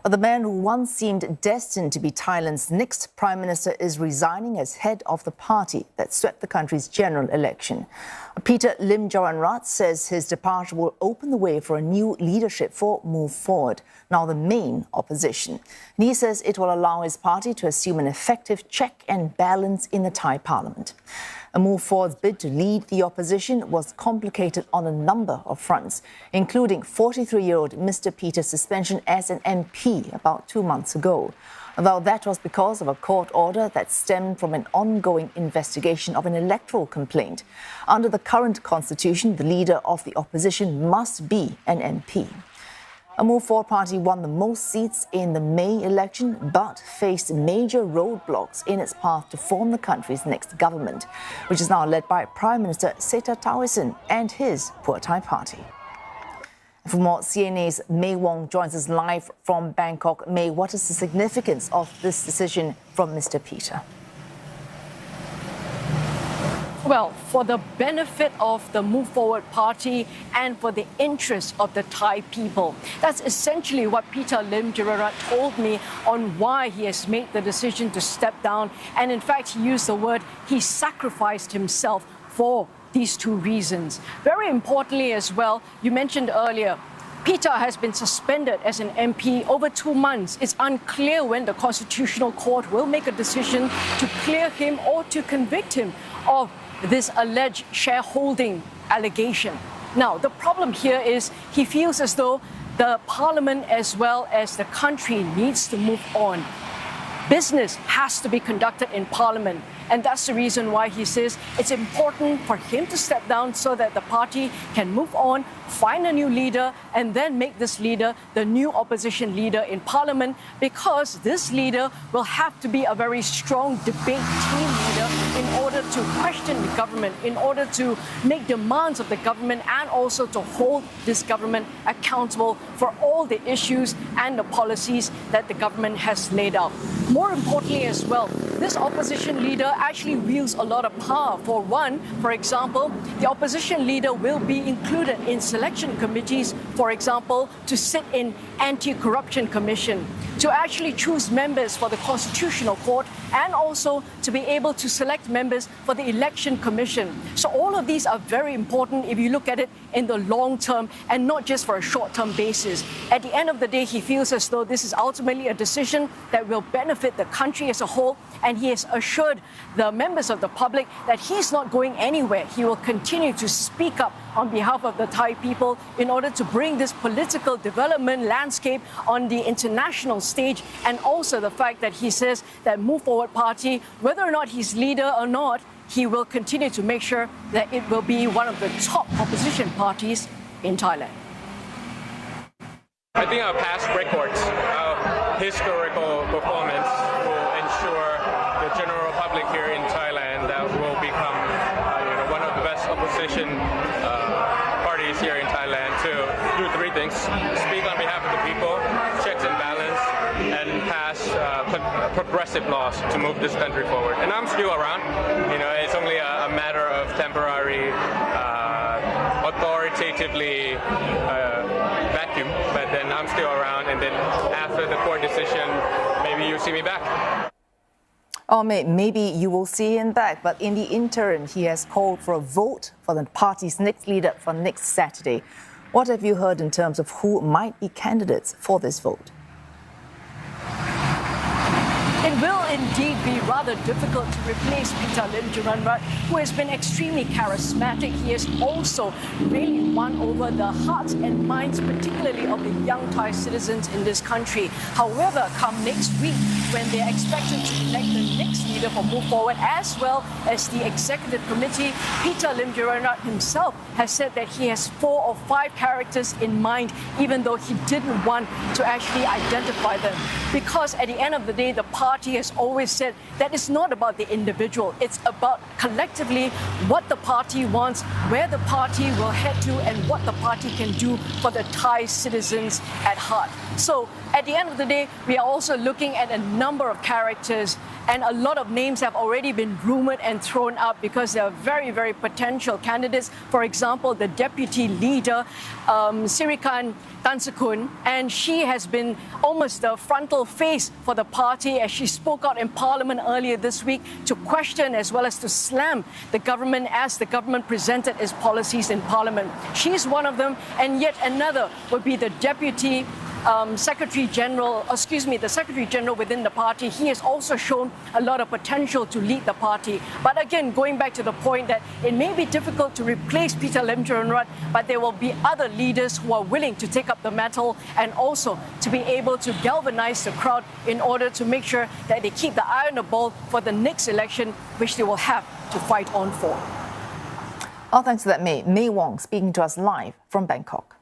The man who once seemed destined to be Thailand's next prime minister is resigning as head of the party that swept the country's general election. Pita Limjaroenrat says his departure will open the way for a new leadership for Move Forward, now the main opposition. And he says it will allow his party to assume an effective check and balance in the Thai parliament. A Move Forward's bid to lead the opposition was complicated on a number of fronts, including 43-year-old Mr. Pita's suspension as an MP about 2 months ago. Though that was because of a court order that stemmed from an ongoing investigation of an electoral complaint. Under the current constitution, the leader of the opposition must be an MP. A Move Forward party won the most seats in the May election, but faced major roadblocks in its path to form the country's next government, which is now led by Prime Minister Seta Thavisin and his Pheu Thai party. For more, CNA's May Wong joins us live from Bangkok. May, what is the significance of this decision from Mr. Pita? Well, for the benefit of the Move Forward party and for the interest of the Thai people. That's essentially what Pita Limjaroenrat told me on why he has made the decision to step down. And in fact, he used the word, he sacrificed himself for these two reasons. Very importantly as well, you mentioned earlier, Pita has been suspended as an MP over 2 months. It's unclear when the Constitutional Court will make a decision to clear him or to convict him of this alleged shareholding allegation. Now, the problem here is he feels as though the parliament as well as the country needs to move on. Business has to be conducted in parliament. And that's the reason why he says it's important for him to step down so that the party can move on, find a new leader, and then make this leader the new opposition leader in parliament, because this leader will have to be a very strong debate team leader in order to question the government, in order to make demands of the government, and also to hold this government accountable for all the issues and the policies that the government has laid out. More importantly as well, this opposition leader actually wields a lot of power. For one, for example, the opposition leader will be included in selection committees, for example, to sit in anti-corruption commission, to actually choose members for the Constitutional Court, and also to be able to select members for the Election Commission. So all of these are very important if you look at it in the long term and not just for a short-term basis. At the end of the day, he feels as though this is ultimately a decision that will benefit the country as a whole, and he has assured the members of the public that he's not going anywhere. He will continue to speak up on behalf of the Thai people in order to bring this political development landscape on the international stage, and also the fact that he says that Move Forward Party, whether or not he's leader or not, he will continue to make sure that it will be one of the top opposition parties in Thailand. I think our past records, our historical performance will ensure the general public here in Thailand that will become one of the best opposition parties here in Thailand to do 3 things: speak on behalf of the people, checks and balance, and pass progressive laws to move this country forward. And I'm still around. It's only a matter of temporary, authoritatively vacuum, but then I'm still around, and then after the court decision, maybe you see me back. Oh, maybe you will see him back, but in the interim, he has called for a vote for the party's next leader for next Saturday. What have you heard in terms of who might be candidates for this vote? It will indeed be rather difficult to replace Pita Limjaroenrat, who has been extremely charismatic. He has also really won over the hearts and minds, particularly of the young Thai citizens in this country. However, come next week, when they're expected to elect the next leader for Move Forward, as well as the executive committee, Pita Limjaroenrat himself has said that he has 4 or 5 characters in mind, even though he didn't want to actually identify them. Because at the end of the day, the party has always said that it's not about the individual, it's about collectively what the party wants, where the party will head to, and what the party can do for the Thai citizens at heart. So at the end of the day, we are also looking at a number of characters And a lot of names have already been rumored and thrown up because they are very, very potential candidates. For example, the deputy leader, Sirikan Tansakun, and she has been almost the frontal face for the party as she spoke out in Parliament earlier this week to question as well as to slam the government as the government presented its policies in Parliament. She's one of them, and yet another would be the deputy Secretary General within the party. He has also shown a lot of potential to lead the party. But again, going back to the point that it may be difficult to replace Pita Limjaroenrat, but there will be other leaders who are willing to take up the mantle and also to be able to galvanize the crowd in order to make sure that they keep the eye on the ball for the next election, which they will have to fight on for. Oh, thanks for that, May. May Wong speaking to us live from Bangkok.